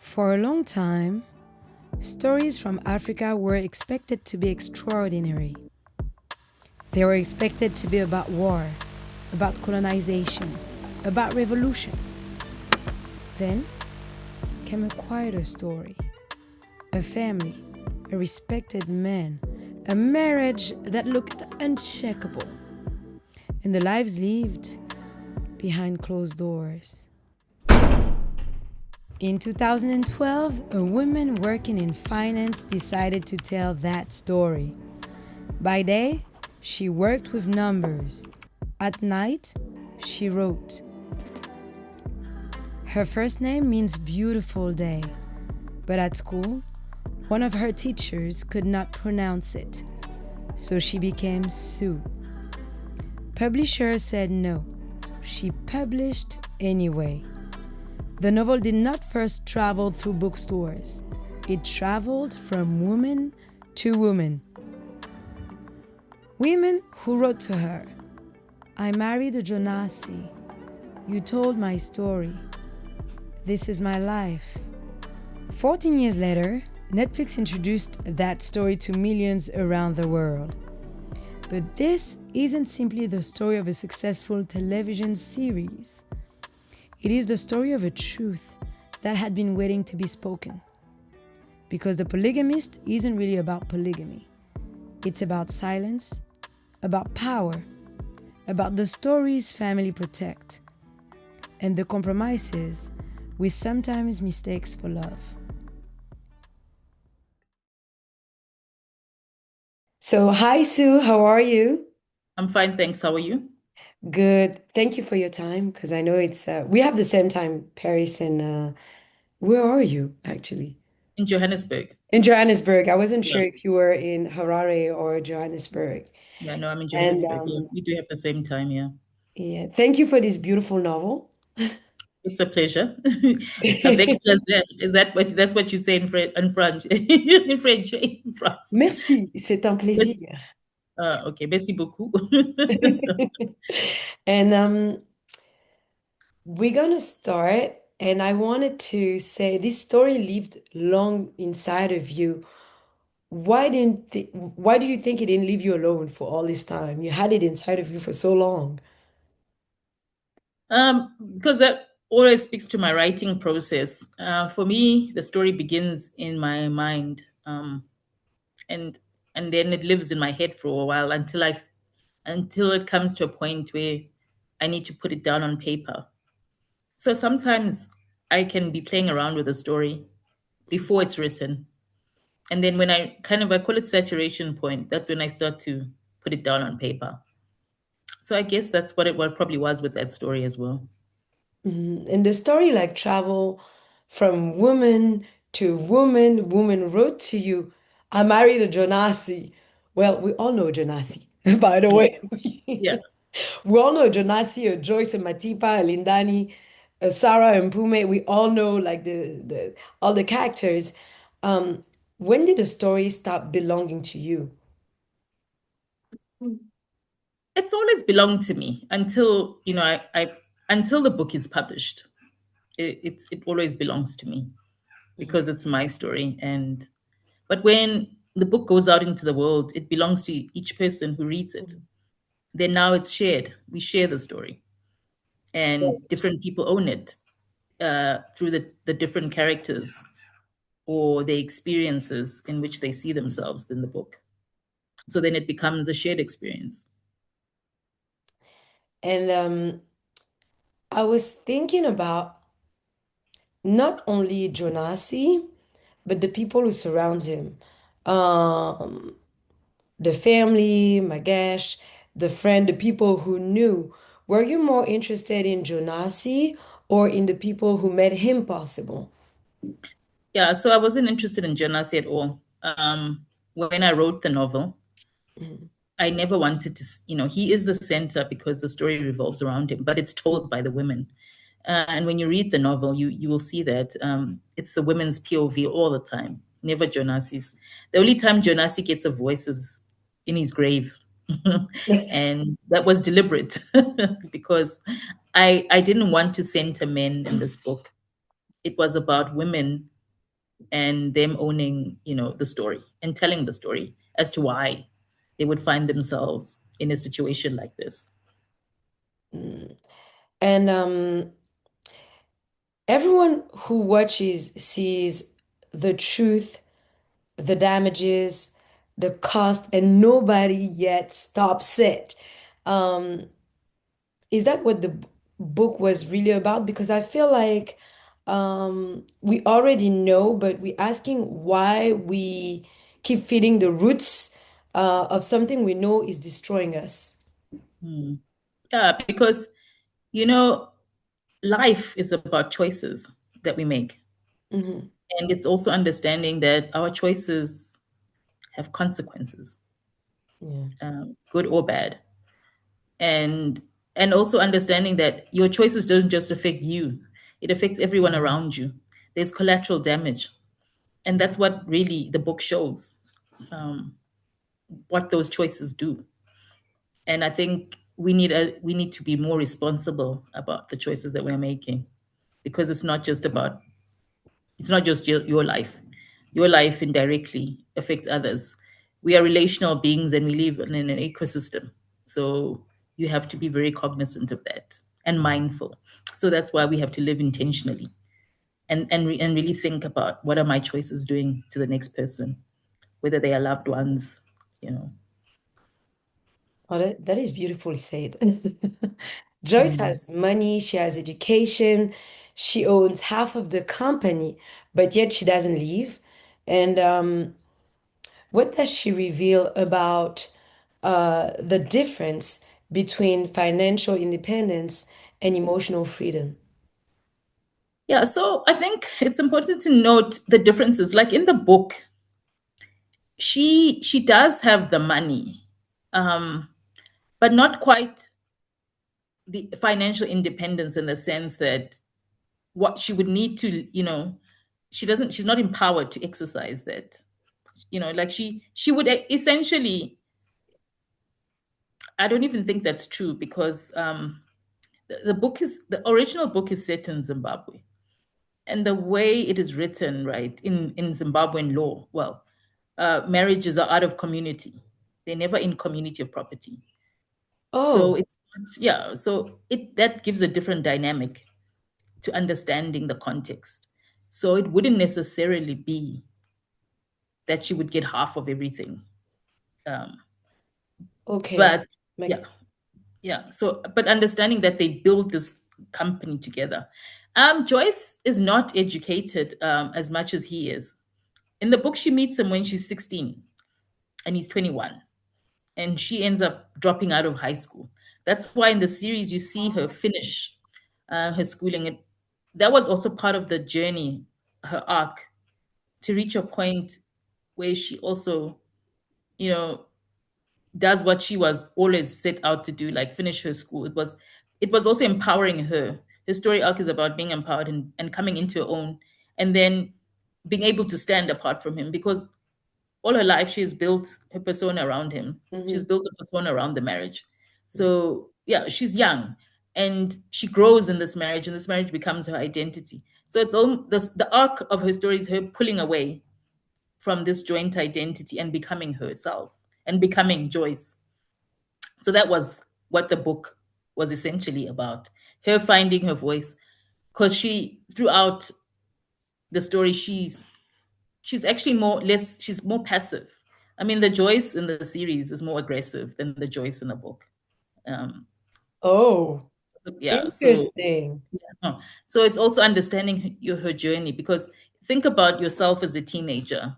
For a long time, stories from Africa were expected to be extraordinary. They were expected to be about war, about colonization, about revolution. Then came a quieter story. A family, a respected man, a marriage that looked unshakable, and the lives lived behind closed doors. In 2012, a woman working in finance decided to tell that story. By day, she worked with numbers. At night, she wrote. Her first name means beautiful day, but at school, one of her teachers could not pronounce it, so she became Sue. Publishers said no. She published anyway. The novel did not first travel through bookstores. It traveled from woman to woman. Women who wrote to her, I married a Jonasi. You told my story. This is my life. 14 years later, Netflix introduced that story to millions around the world. But this isn't simply the story of a successful television series. It is the story of a truth that had been waiting to be spoken. Because The Polygamist isn't really about polygamy. It's about silence, about power, about the stories family protect, and the compromises we sometimes mistakes for love. So, hi Sue, how are you? I'm fine, thanks. How are you? Good. Thank you for your time because I know it's we have the same time, Paris and where are you actually? In Johannesburg. In Johannesburg. I wasn't Yeah. sure if you were in Harare or Johannesburg. Yeah, no, I'm in And Johannesburg. Yeah, we do have the same time, yeah. yeah, thank you for this beautiful novel. It's a pleasure. Avec plaisir. Is that what that's what you say in French? In French, in France. Merci, c'est un plaisir. Yes. Okay, merci beaucoup. And we're gonna start, and I wanted to say this story lived long inside of you. Why do you think it didn't leave you alone for all this time? You had it inside of you for so long. Because that always speaks to my writing process. For me, the story begins in my mind, and and then it lives in my head for a while until it comes to a point where I need to put it down on paper. So sometimes I can be playing around with a story before it's written. And then when I call it saturation point, that's when I start to put it down on paper. So I guess that's what probably was with that story as well. And the story like travel from woman to woman. Woman wrote to you, I married a Jonasi. Well, we all know Jonasi, by the Yeah. way. Yeah. We all know Jonasi, a Joyce, a Matipa, a Lindani, a Sarah and Pume. We all know like the all the characters. Um, when did the story stop belonging to you? It's always belonged to me until, I until the book is published. It always belongs to me Mhm. because it's my story. And but when the book goes out into the world, it belongs to each person who reads it. Then now it's shared. We share the story, and different people own it through the different characters or the experiences in which they see themselves in the book. So then it becomes a shared experience. And I was thinking about not only Jonasi, but the people who surround him. Um, the family, Magash, the friend, the people who knew. Were you more interested in Jonasi or in the people who made him possible? Yeah, so I wasn't interested in Jonas at all. When I wrote the novel, Mhm. I never wanted to, he is the center because the story revolves around him, but it's told by the women. And when you read the novel, you will see that it's the women's POV all the time, never Jonasi's. The only time Jonasi gets a voice is in his grave. And that was deliberate because I didn't want to center men in this book. It was about women and them owning, the story and telling the story as to why they would find themselves in a situation like this. Mm. And everyone who watches sees the truth, the damages, the cost, and nobody yet stops it. Um, is that what the book was really about? Because I feel like we already know, but we're asking why we keep feeding the roots of something we know is destroying us. Hmm. Yeah, because, you know, life is about choices that we make. Hmm. And it's also understanding that our choices have consequences, Yeah. good or bad. And and also understanding that your choices don't just affect you, it affects everyone around you. There's collateral damage. And that's what really the book shows, um, what those choices do. And I think we need to be more responsible about the choices that we're making, because it's not just your life. Your life indirectly affects others. We are relational beings and we live in an ecosystem. So you have to be very cognizant of that and mindful. So that's why we have to live intentionally and really think about, what are my choices doing to the next person, whether they are loved ones, you know. Oh, that is beautifully said. Joyce Mm. has money, she has education, she owns half of the company, but yet she doesn't leave. And what does she reveal about the difference between financial independence and emotional freedom? Yeah, so I think it's important to note the differences. Like in the book, she does have the money, um, but not quite the financial independence, in the sense that what she would need to, she's not empowered to exercise that. Like she would essentially, I don't even think that's true, because the original book is set in Zimbabwe, and the way it is written, right, in Zimbabwean law, well, marriages are out of community. They're never in community of property. So Oh, yeah, so it that gives a different dynamic to understanding the context. So it wouldn't necessarily be that she would get half of everything. Um, okay. but Makes yeah, yeah. So, but understanding that they build this company together. Joyce is not educated as much as he is. In the book, she meets him when she's 16 and he's 21, and she ends up dropping out of high school. That's why in the series you see her finish her schooling. That was also part of the journey, her arc, to reach a point where she also, you know, does what she was always set out to do, like finish her school. It was also empowering her. Her story arc is about being empowered and coming into her own, and then being able to stand apart from him, because all her life she has built her persona around him. She's mhm. built a persona around the marriage. So yeah, she's young and she grows in this marriage, and this marriage becomes her identity. So it's all the arc of her story is her pulling away from this joint identity and becoming herself and becoming Joyce. So that was what the book was essentially about. Her finding her voice. Because she, throughout the story, she's actually she's more passive. I mean, the Joyce in the series is more aggressive than the Joyce in the book. Um, Oh, yeah, so interesting. yeah. So it's also understanding her journey, because think about yourself as a teenager.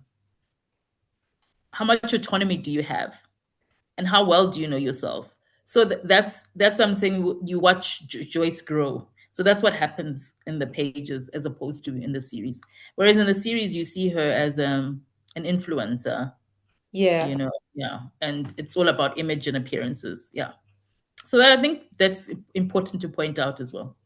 How much autonomy do you have, and how well do you know yourself? So that's I'm saying, you watch Joyce grow. So that's what happens in the pages as opposed to in the series. Whereas in the series, you see her as an influencer, Yeah. yeah, and it's all about image and appearances, yeah. So that, I think that's important to point out as well.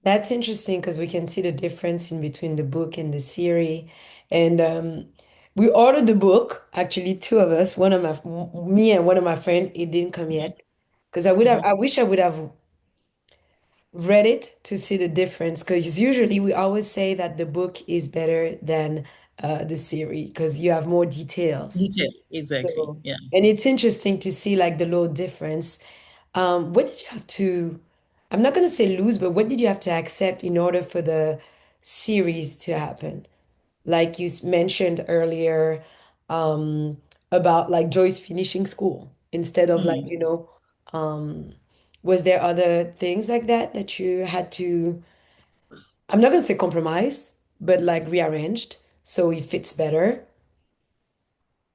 That's interesting because we can see the difference in between the book and the series. And we ordered the book, actually, two of us, me and one of my friends, it didn't come yet. Because Mhm. I wish I would have read it to see the difference because usually we always say that the book is better than the series because you have more details. Detail, exactly. So, Yeah. and it's interesting to see like the little difference. What did you have to, I'm not going to say lose, but what did you have to accept in order for the series to happen? Like you mentioned earlier, um, about like Joyce finishing school instead of like, Mhm. um, was there other things like that that you had to, I'm not going to say compromise, but like rearranged so it fits better?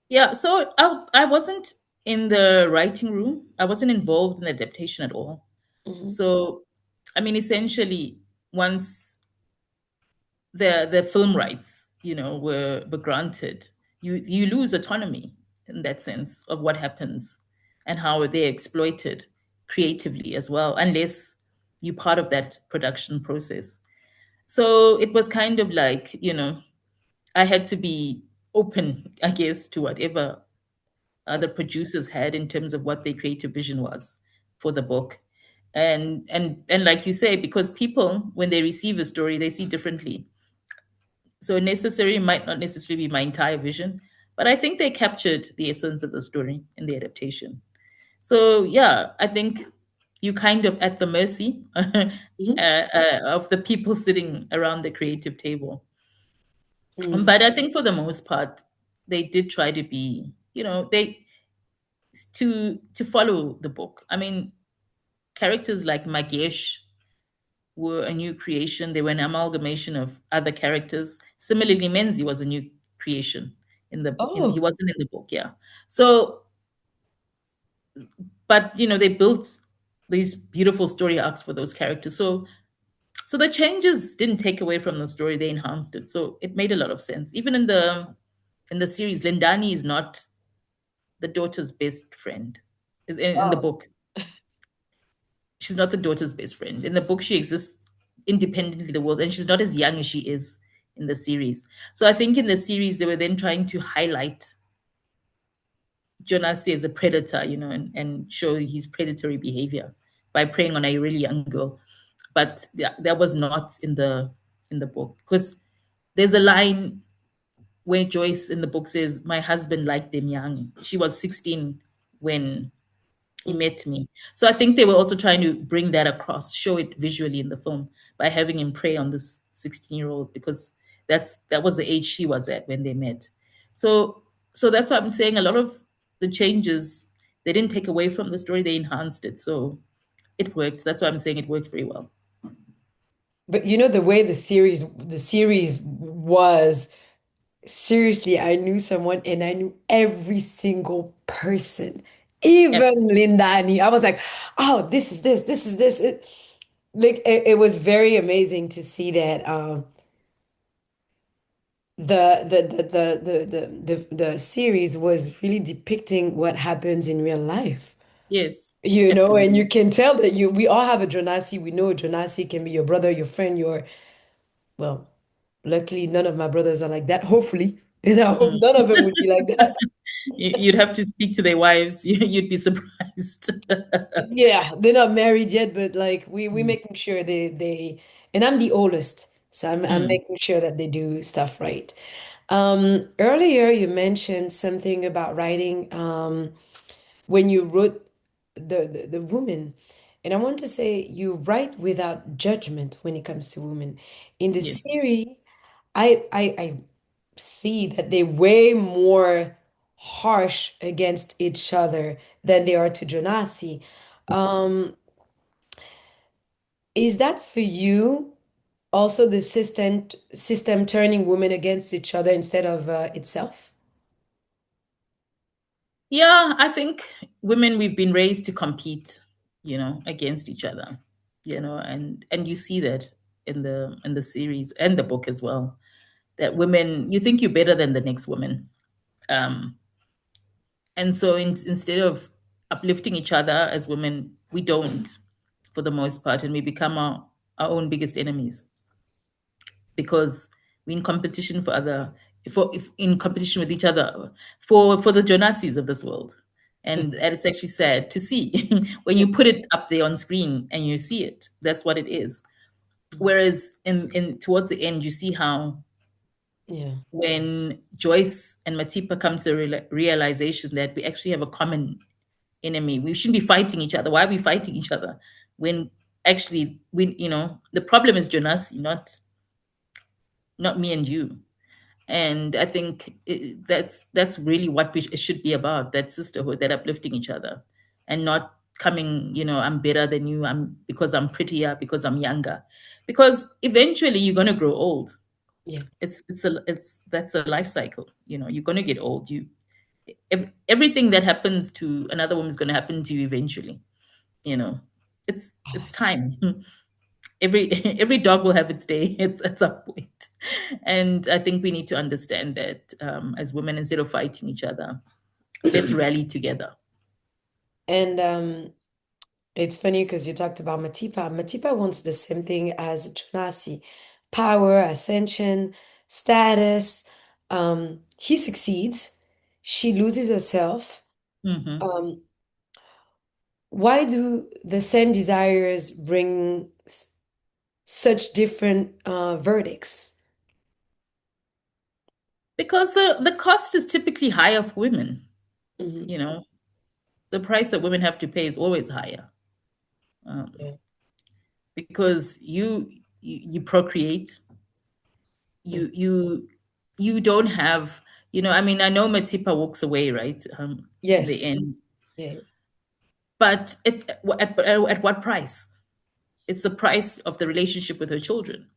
Yeah, so I wasn't in the writing room. I wasn't involved in the adaptation at all. Hmm. So, I mean, essentially, once the film rights, were granted, you lose autonomy in that sense of what happens and how they're exploited creatively as well, unless you're part of that production process. So it was kind of like, I had to be open, I guess, to whatever the producers had in terms of what their creative vision was for the book. And like you say, because people, when they receive a story, they see differently. So necessary might not necessarily be my entire vision, but I think they captured the essence of the story in the adaptation. So yeah, I think you kind of at the mercy of the people sitting around the creative table. Hmm. But I think for the most part, they did try to be, they to follow the book. I mean, characters like Magesh were a new creation. They were an amalgamation of other characters. Similarly, Menzi was a new creation he Oh, wasn't in the book, yeah. So, but they built these beautiful story arcs for those characters. So the changes didn't take away from the story, they enhanced it. So it made a lot of sense. Even in the series, Lendani is not the daughter's best friend. Is in the oh. book. She's not the daughter's best friend. In the book, she exists independently in the world, and she's not as young as she is in the series. So I think in the series, they were then trying to highlight Jonasi as a predator, and show his predatory behavior by preying on a really young girl. But that was not in the book, because there's a line where Joyce in the book says, "My husband liked them young." She was 16 when he Mm. met me. So I think they were also trying to bring that across, show it visually in the film by having him prey on this 16-year-old, because that was the age she was at when they met. So that's what I'm saying. A lot of the changes, they didn't take away from the story, they enhanced it. So it worked. That's why I'm saying it worked very well. But the way the series was, seriously, I knew someone and I knew every single person, even Absolutely. Linda Annie. I was like, oh, this is this. Like it was very amazing to see that the series was really depicting what happens in real life. Yes, And absolutely. you can tell that we all have a Jonasi. We know a Jonasi can be your brother, your friend, well, luckily none of my brothers are like that. Hopefully. And I hope Mm. none of them would be like that. You'd have to speak to their wives. You'd be surprised. Yeah, they're not married yet, but like we Mm, making sure they and I'm the oldest, so I'm mm, making sure that they do stuff right. Earlier you mentioned something about writing when you wrote the woman, and I want to say you write without judgment when it comes to women. In the yes. series, I see that they're way more harsh against each other than they are to Jonasi. Um, is that for you also the system turning women against each other instead of itself? Yeah, I think women, we've been raised to compete, against each other, and you see that in the series and the book as well. That women, you think you're better than the next woman, um, and so instead of uplifting each other as women, we don't, for the most part, and we become our own biggest enemies, because we're in competition for other, for if in competition with each other, for the Jonasis of this world, and it's actually sad to see when you put it up there on screen and you see it. That's what it is. Whereas in towards the end, you see how Yeah. when Joyce and Matipa come to the realization that we actually have a common enemy, we shouldn't be fighting each other. Why are we fighting each other when actually the problem is Jonasi, not me and you. And I think that's really what it should be about, that sisterhood, that uplifting each other, and not coming, I'm better than you, I'm because I'm prettier, because I'm younger, because eventually you're going to grow old. Yeah. It's that's a life cycle. You're going to get old. Everything that happens to another woman is going to happen to you eventually. you know it's time. every every dog will have its day at some point. And I think we need to understand that, as women, instead of fighting each other, let's rally together. And it's funny because you talked about Matipa. Matipa wants the same thing as Jonasi: power, ascension, status. He succeeds. She loses herself. Hmm. Um, why do the same desires bring such different verdicts? Because the cost is typically higher for women. Mhm. you know the price that women have to pay is always higher, um, Yeah. because you procreate. Mm. You don't have, I mean, I know Matipa walks away, right, in the Yes. end, Yeah. but it's at what price? It's the price of the relationship with her children.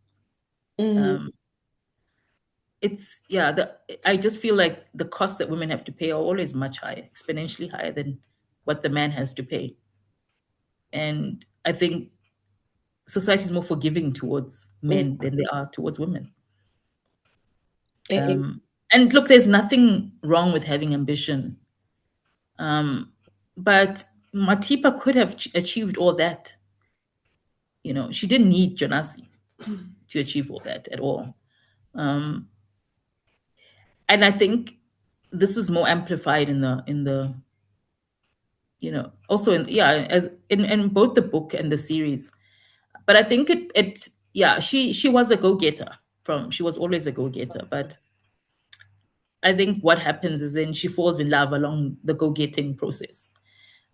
Mhm. um it's yeah the I just feel like the costs that women have to pay are always much higher, exponentially higher than what the man has to pay. And I think society is more forgiving towards Mm. men than they are towards women. Eh, And look, there's nothing wrong with having ambition, but Matipa could have achieved all that. She didn't need Janasi to achieve all that at all. Um, and I think this is more amplified in the also in yeah as in both the book and the series. But I think it yeah, she was a go-getter. She was always a go-getter, but I think what happens is then she falls in love along the go-getting process.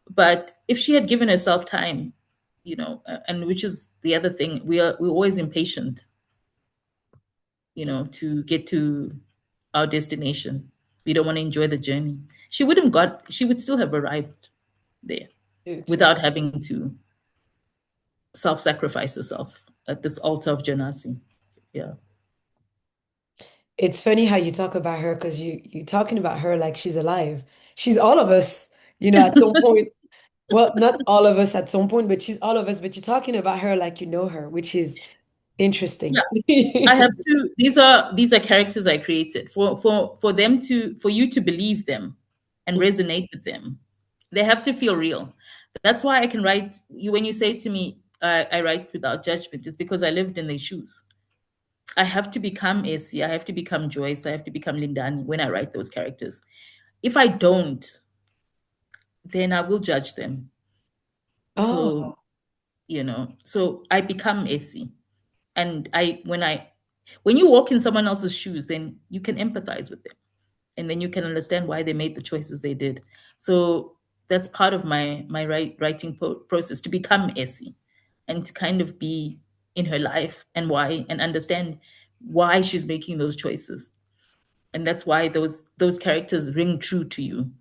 But if she had given herself time, and which is the other thing, we're always impatient, to get to our destination. We don't want to enjoy the journey. She would still have arrived there to without having to self-sacrifice herself at this altar of Janasi. Yeah. It's funny how you talk about her because you talking about her like she's alive. She's all of us, at some point. Well, not all of us at some point, but she's all of us. But you're talking about her like you know her, which is Yeah. interesting. I have to these are characters I created for you to believe them and resonate with them. They have to feel real. That's why I can write you when you say to me, I write without judgment, it's because I lived in their shoes. I have to become Essie, I have to become Joyce, I have to become Lindani when I write those characters. If I don't, then I will judge them. Oh, So I become Essie. And when you walk in someone else's shoes, then you can empathize with them, and then you can understand why they made the choices they did. So that's part of my writing process, to become Essie and to kind of be in her life and why, and understand why she's making those choices. And that's why those characters ring true to you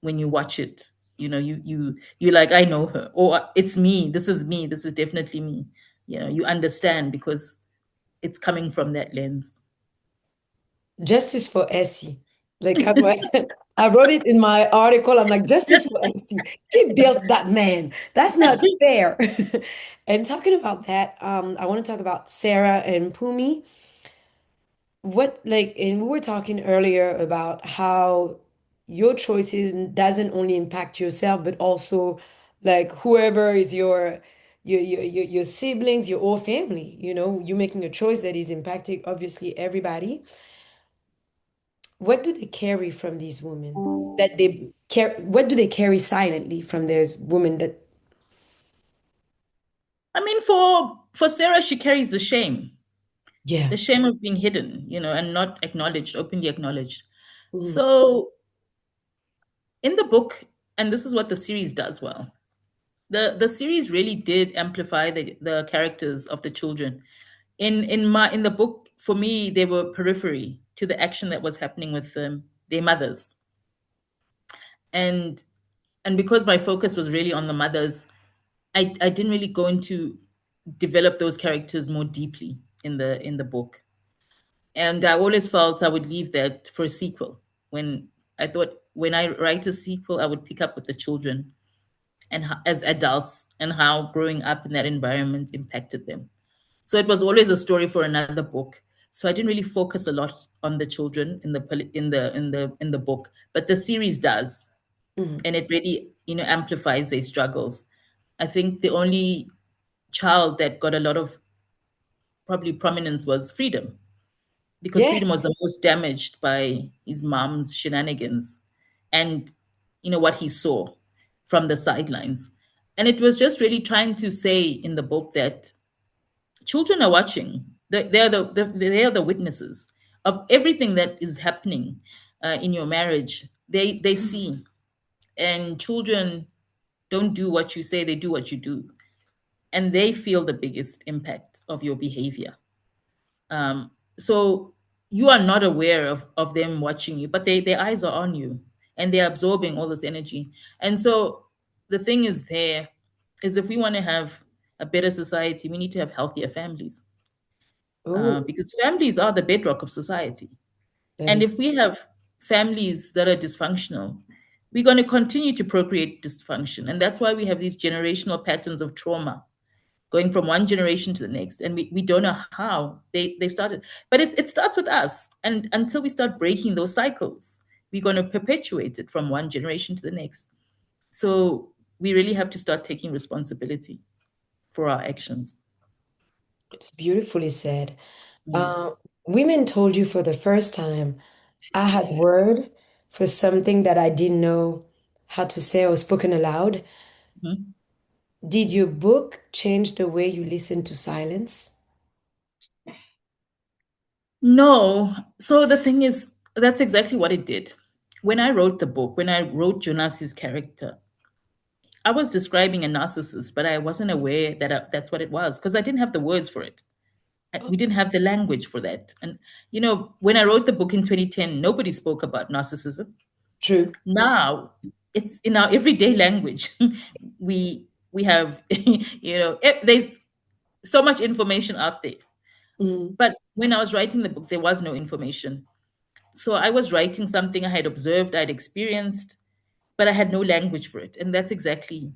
when you watch it. You're like, I know her, or it's me, this is me, this is definitely me. You understand because it's coming from that lens. justice for Essie. Like I wrote it in my article. I'm like, justice for Essie. She built that man. That's not fair. And talking about that, I want to talk about Sarah and Pumi. And we were talking earlier about how your choices doesn't only impact yourself, but also like whoever is your siblings, your whole family, you making a choice that is impacting obviously everybody. what do they carry from these women that they care? What do they carry silently from these women that? I mean, for Sarah, she carries Yeah. the shame of being hidden, and not acknowledged, openly acknowledged. Mm. So in the book, and this is what the series does well, the series really did amplify the characters of the children. In the book, for me, they were periphery to the action that was happening with their mothers. And and because my focus was really on the mothers, I didn't really go into develop those characters more deeply in the book. And I always felt I would leave that for a sequel. When I thought, when I write a sequel, I would pick up with the children and as adults, and how growing up in that environment impacted them. So it was always a story for another book. So I didn't really focus a lot on the children in the book, but the series does, Mhm. and it really amplifies their struggles. I think the only child that got a lot of probably prominence was Freedom, because Yeah. Freedom was the most damaged by his mom's shenanigans, and what he saw from the sidelines. And it was just really trying to say in the book that children are watching. They are the witnesses of everything that is happening in your marriage. They see, and children don't do what you say; they do what you do, and they feel the biggest impact of your behavior. So you are not aware of them watching you, but their eyes are on you, and they're absorbing all this energy. And so the thing is, there is, if we want to have a better society, we need to have healthier families, Oh, because families are the bedrock of society. that And is if we have families that are dysfunctional, we're going to continue to procreate dysfunction. And that's why we have these generational patterns of trauma going from one generation to the next. And we don't know how they started. But it starts with us. And until we start breaking those cycles, we're going to perpetuate it from one generation to the next. So we really have to start taking responsibility for our actions. it's beautifully said. Mm. Uh, Women told you for the first time, I had word for something that I didn't know how to say or spoken aloud. Mhm. Did your book change the way you listen to silence? No. So the thing is, that's exactly what it did. When I wrote the book, when I wrote Jonas's character, I was describing a narcissist, but I wasn't aware that that's what it was, because I didn't have the words for it. Oh, We didn't have the language for that. And, when I wrote the book in 2010, nobody spoke about narcissism. true. Now it's in our everyday language. we have, there's so much information out there. Mm. But when I was writing the book, there was no information. So I was writing something I had observed, I'd experienced, but I had no language for it. And that's exactly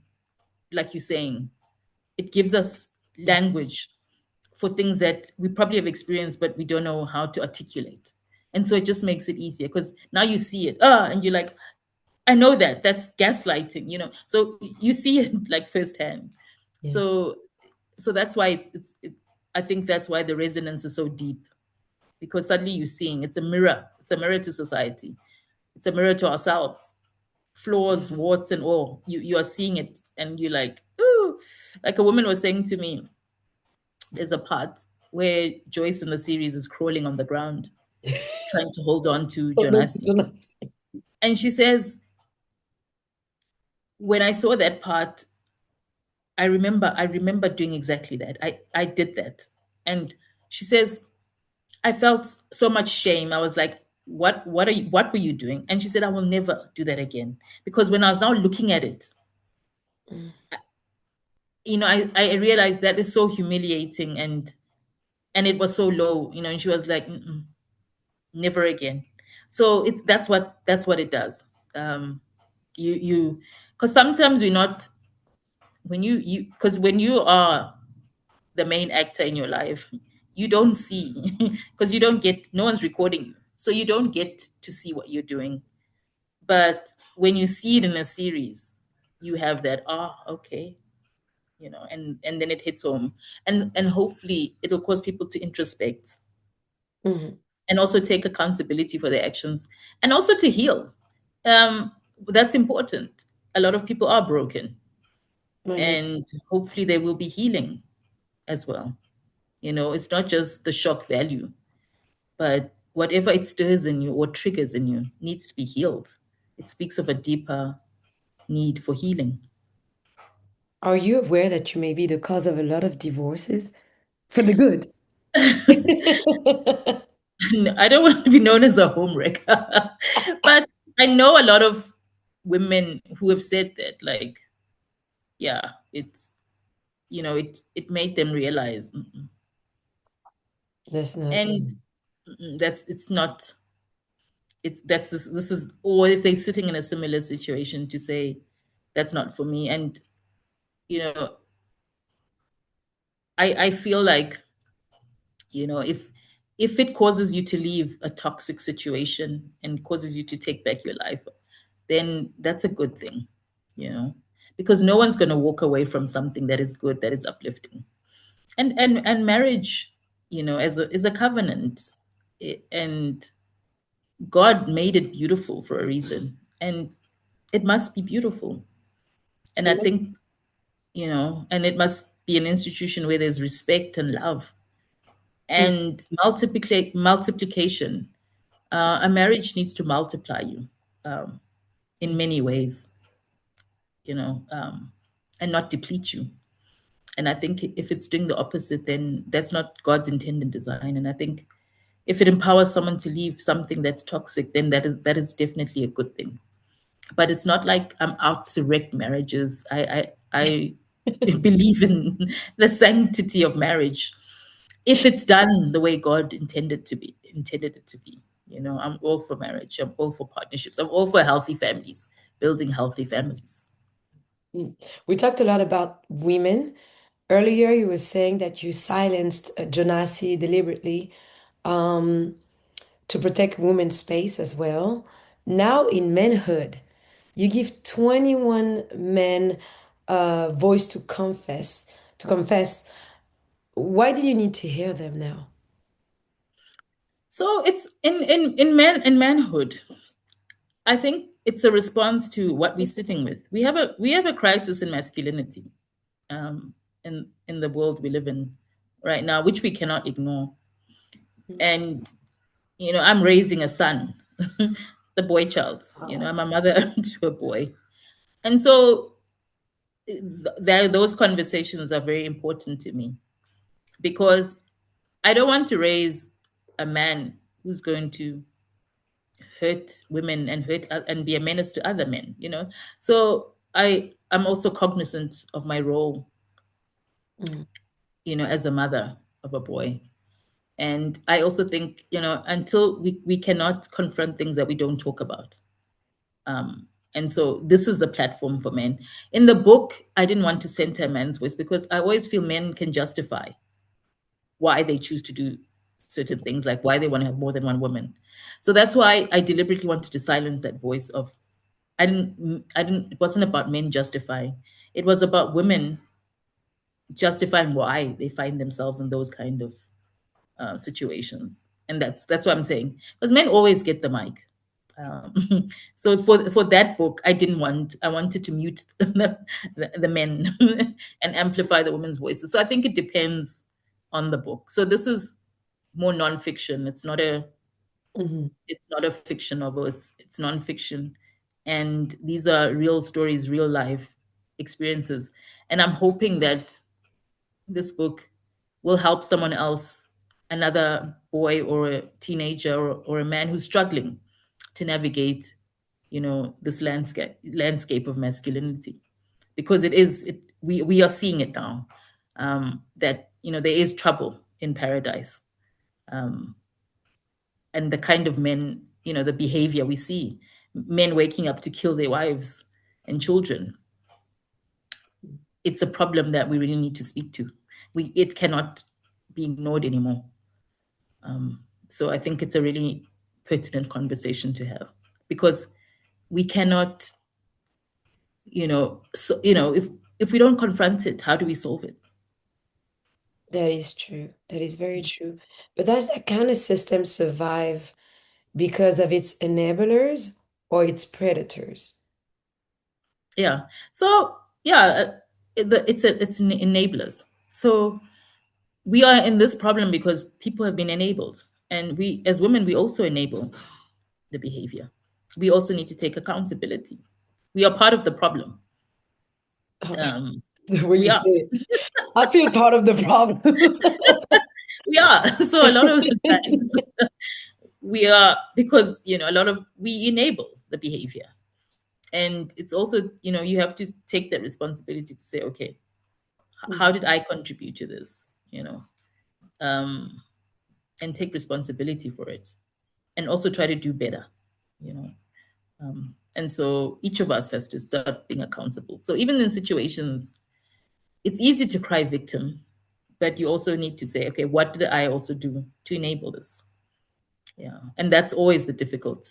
like you're saying. It gives us language for things that we probably have experienced, but we don't know how to articulate. And so it just makes it easier, because now you see it, and you're like, I know that's gaslighting. So you see it like firsthand. Yeah. So that's why I think that's why the resonance is so deep, because suddenly you're seeing it's a mirror to society, it's a mirror to ourselves, flaws, warts, and all. You are seeing it, and you're like, ooh. Like a woman was saying to me, there's a part where Joyce in the series is crawling on the ground, trying to hold on to Oh, no, Jonasi. no, no. And she says, when I saw that part, I remember doing exactly that. I did that. And she says, I felt so much shame. I was like, what were you doing? And she said, I will never do that again. Because when I was now looking at it, Mm. I realized that is so humiliating, and it was so low, and she was like, "Mm-mm, never again." So that's what it does. You because sometimes we're not, because when you are the main actor in your life, you don't see, because you don't get, no one's recording you, so you don't get to see what you're doing. But when you see it in a series, you have that, okay, and then it hits home, and hopefully it'll cause people to introspect. Mhm. and also take accountability for their actions, and also to heal. Um, that's important. A lot of people are broken, I agree. and hopefully there will be healing as well. It's not just the shock value, but whatever it stirs in you or triggers in you needs to be healed. It speaks of a deeper need for healing. Are you aware that you may be the cause of a lot of divorces for the good? I don't want to be known as a homewrecker, but I know a lot of women who have said that, like, yeah, it made them realize, That's not. and that's it's not it's that's this is, or if they're sitting in a similar situation, to say that's not for me. And you know I feel like, if it causes you to leave a toxic situation and causes you to take back your life, then that's a good thing, you know because no one's going to walk away from something that is good, that is uplifting. And marriage, is a covenant. And God made it beautiful for a reason, and it must be beautiful. And I think, and it must be an institution where there's respect and love and multiplication. A marriage needs to multiply you, um, in many ways, and not deplete you. And I think if it's doing the opposite, then that's not God's intended design. And I think if it empowers someone to leave something that's toxic, then that is definitely a good thing. But it's not like I'm out to wreck marriages. I believe in the sanctity of marriage if it's done the way God intended it to be. I'm all for marriage. I'm all for partnerships. I'm all for healthy families, building healthy families. Mm. We talked a lot about women. Earlier, you were saying that you silenced Jonasi deliberately um, to protect women's space as well. Now, in manhood, you give 21 men a voice to confess. To confess, why do you need to hear them now? So it's in manhood. I think it's a response to what we're sitting with. We have a crisis in masculinity, in the world we live in right now, which we cannot ignore. And I'm raising a son, the boy child. I'm a mother to a boy, and so those conversations are very important to me, because I don't want to raise a man who's going to hurt women and and be a menace to other men. So I'm also cognizant of my role, Mm. as a mother of a boy. And I also think, until we cannot confront things that we don't talk about. And so this is the platform for men. In the book, I didn't want to center a man's voice, because I always feel men can justify why they choose to do certain things, like why they want to have more than one woman. So that's why I deliberately wanted to silence that voice of, it wasn't about men justifying. It was about women justifying why they find themselves in those kind of situations. And that's what I'm saying. Because men always get the mic. Um, so for that book, I wanted to mute the men and amplify the women's voices. So I think it depends on the book. So this is more nonfiction. Mhm. It's not a fiction novel. It's nonfiction, and these are real stories, real life experiences. And I'm hoping that this book will help someone else, another boy or a teenager, or a man who's struggling to navigate, this landscape of masculinity, because we are seeing it now, that there is trouble in paradise, um, and the kind of men, the behavior we see, men waking up to kill their wives and children. It's a problem that we really need to speak to. It cannot be ignored anymore. So I think it's a really pertinent conversation to have, because we cannot, if we don't confront it, how do we solve it? That is true. That is very true. But does that kind of system survive because of its enablers or its predators? Yeah. So yeah, it's enablers. So we are in this problem because people have been enabled, and we as women we also enable the behavior. We also need to take accountability. We are part of the problem. Um, The way we you are. say it. I feel part of the problem. We are. So a lot of the times we are, because a lot of we enable the behavior, and it's also you have to take that responsibility to say, okay, how did I contribute to this? Um, and take responsibility for it, and also try to do better. You know, and so each of us has to start being accountable. So even in situations, it's easy to cry victim, but you also need to say, okay, what did I also do to enable this? Yeah, and that's always the difficult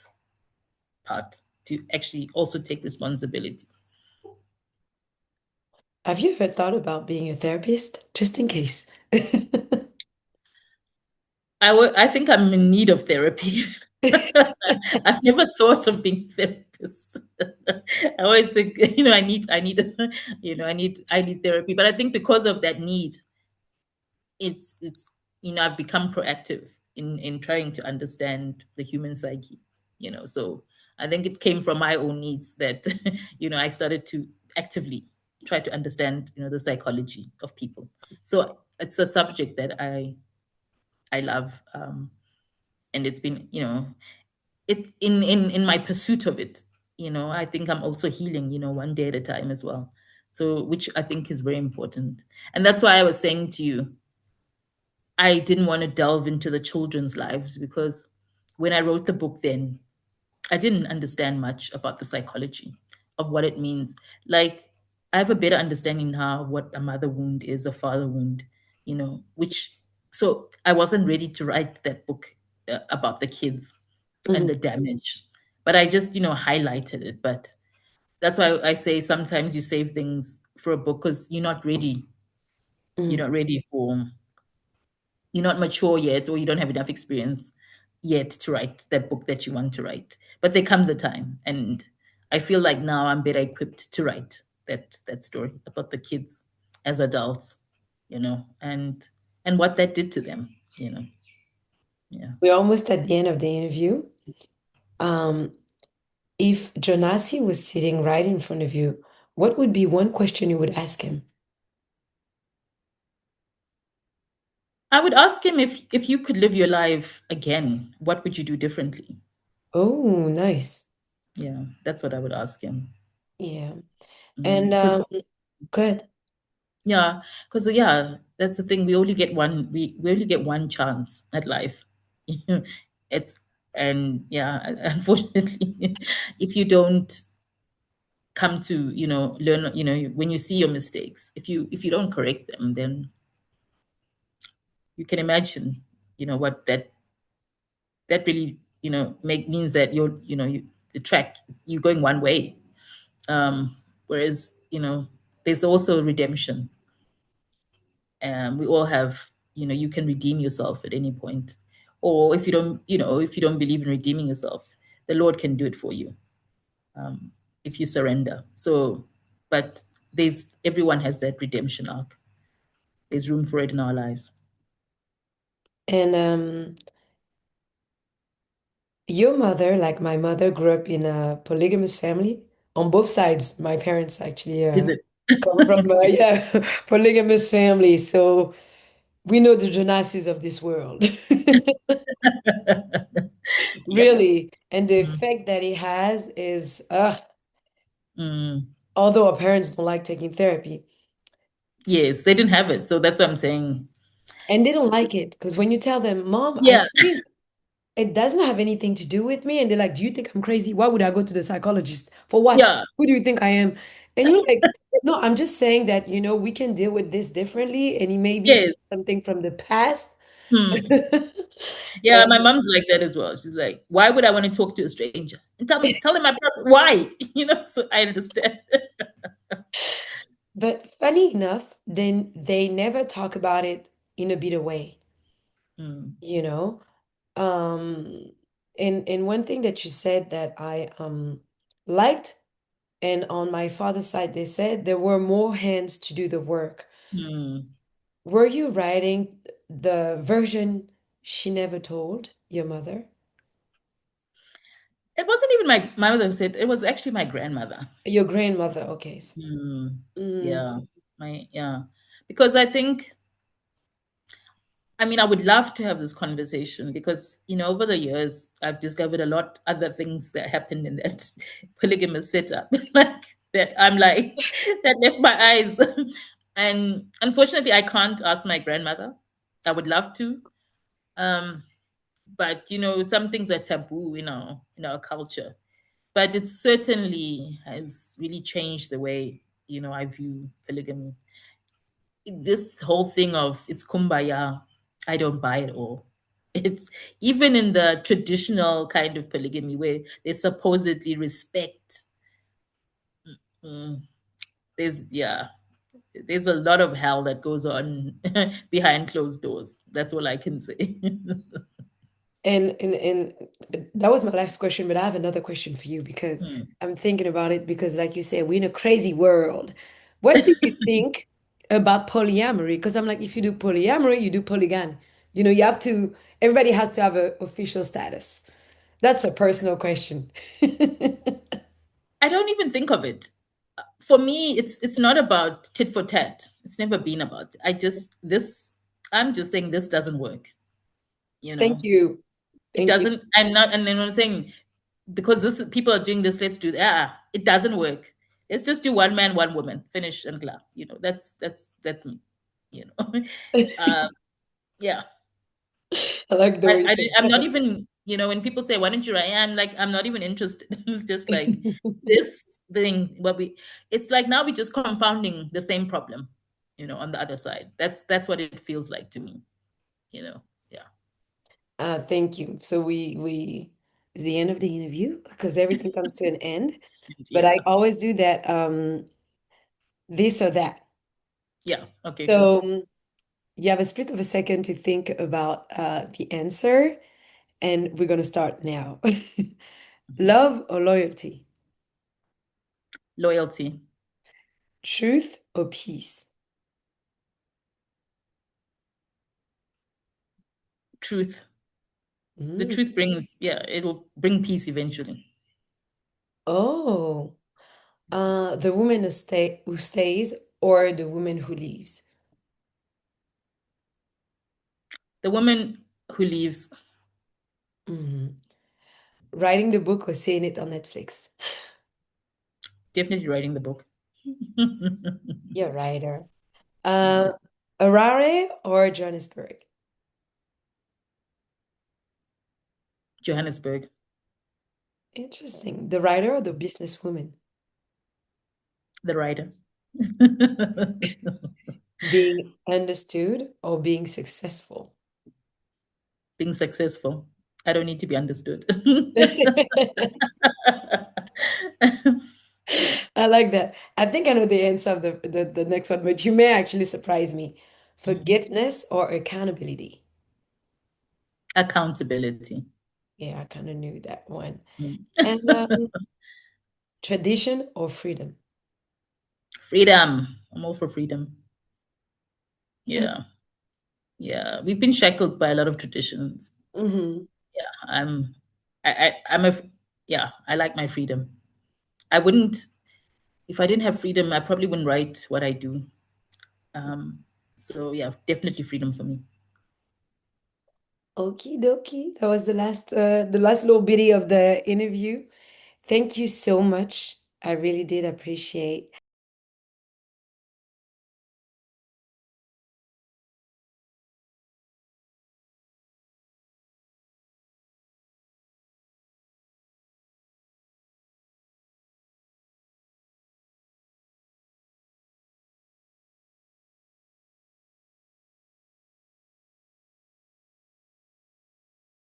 part, to actually also take responsibility. Have you ever thought about being a therapist? Just in case. I think I'm in need of therapy. I've never thought of being a therapist. I always think, I need therapy. But I think because of that need, it's I've become proactive in trying to understand the human psyche. So I think it came from my own needs that I started to actively try to understand the psychology of people. So it's a subject that I love, and it's been it's in my pursuit of it. I think I'm also healing, one day at a time as well. So which I think is very important, and that's why I was saying to you, I didn't want to delve into the children's lives, because when I wrote the book then, I didn't understand much about the psychology of what it means. Like, I have a better understanding now of what a mother wound is, a father wound, which, so I wasn't ready to write that book about the kids and Mhm, the damage, but I just, highlighted it. But that's why I say sometimes you save things for a book because you're not ready. You're mhm. not ready for you're not mature yet, or you don't have enough experience yet to write that book that you want to write. But there comes a time, and I feel like now I'm better equipped to write that story about the kids as adults, and what that did to them. Yeah. We're almost at the end of the interview. Um, if Jonasi was sitting right in front of you, what would be one question you would ask him? I would ask him, if you could live your life again, what would you do differently? Oh, nice. Yeah, that's what I would ask him. Yeah. And Because good. Yeah, because that's the thing. We only get one chance at life. It's and yeah, unfortunately, if you don't come to learn, when you see your mistakes, if you don't correct them, then you can imagine, what that really means, that the track, you're going one way. Whereas there's also redemption. We all have, you can redeem yourself at any point. Or if you don't believe in redeeming yourself, the Lord can do it for you, if you surrender. So, but everyone has that redemption arc. There's room for it in our lives. And your mother, like my mother, grew up in a polygamous family on both sides. My parents actually Is it? come from yeah, polygamous family. So we know the Jonases of this world. Yep. Really. And the Mm. effect that it has is, Mm. although our parents don't like taking therapy, Yes, they didn't have it, so that's what I'm saying. and they don't like it because when you tell them, Mom, I Yeah, think it doesn't have anything to do with me, and they're like, Do you think I'm crazy? Why would I go to the psychologist? For what? yeah, Who do you think I am? And you're like, No, I'm just saying that, we can deal with this differently, and it may be yes. something from the past. Hmm. Yeah, my And mom's like that as well. She's like, "Why would I want to talk to a stranger? And tell him my problem. Why?" So I understand. but funny enough, then they never talk about it in a bitter way, Mm. you know? Um, and one thing that you said that I liked, and on my father's side, they said there were more hands to do the work. Mm. Were you writing the version she never told your mother? It wasn't even my mother who said it was actually my grandmother. Your grandmother, okay. Mm. Mm, Yeah. Yeah. Because I think, I mean, I would love to have this conversation because, over the years, I've discovered a lot other things that happened in that polygamous setup, like that I'm like, that left my eyes. And unfortunately, I can't ask my grandmother. I would love to. Um, but some things are taboo in our culture. But it certainly has really changed the way, I view polygamy. This whole thing of it's kumbaya, I don't buy it all. It's even in the traditional kind of polygamy where they supposedly respect. mm, there's a lot of hell that goes on behind closed doors. That's all I can say. and that was my last question, but I have another question for you because Mm. I'm thinking about it because, like you said, we're in a crazy world. What do you think about polyamory? Because I'm like, if you do polyamory, you do polygamy. You have to, everybody has to have a official status. That's a personal question. I don't even think of it. For me, it's not about tit for tat. It's never been about. I'm just saying this doesn't work. You Thank know, you. it Thank you. doesn't. I'm not, and then I'm saying because this people are doing this, let's do that. It doesn't work. Let's just do one man, one woman, finish and clap. That's me. You know, uh, yeah. I like the way you I'm not said even, when people say, why don't you write? I'm like, I'm not even interested. It's just like that. this thing, it's like now we're just confounding the same problem, on the other side. That's what it feels like to me, you know. Yeah. Thank you. So we it's the end of the interview because everything comes to an end. But I Yeah. always do that, this or that. Yeah. Okay, cool. So you have a split of a second to think about the answer, and we're gonna start now. Mhm. Love or loyalty? Loyalty, Truth or peace? truth. The Mm. truth brings, yeah, it will bring peace eventually. Oh, the woman who stays or the woman who leaves? The woman who leaves, Mhm. Writing the book or seeing it on Netflix? definitely writing the book. You're a writer. Mm. Uh, Harare or Johannesburg? Johannesburg, Interesting. The writer or the businesswoman? the writer. Being understood or being successful? Being successful. I don't need to be understood. I like that. I think I know the answer of the next one, but you may actually surprise me. Forgiveness or accountability? Accountability. Yeah, I kind of knew that one. Mm. And tradition or freedom? Freedom. I'm all for freedom. Yeah. Yeah. We've been shackled by a lot of traditions. Hmm. Yeah. I'm yeah, I like my freedom. I wouldn't, if I didn't have freedom, I probably wouldn't write what I do. Um, so yeah, definitely freedom for me. Okie dokie. That was the last little bitty of the interview. Thank you so much. I really did appreciate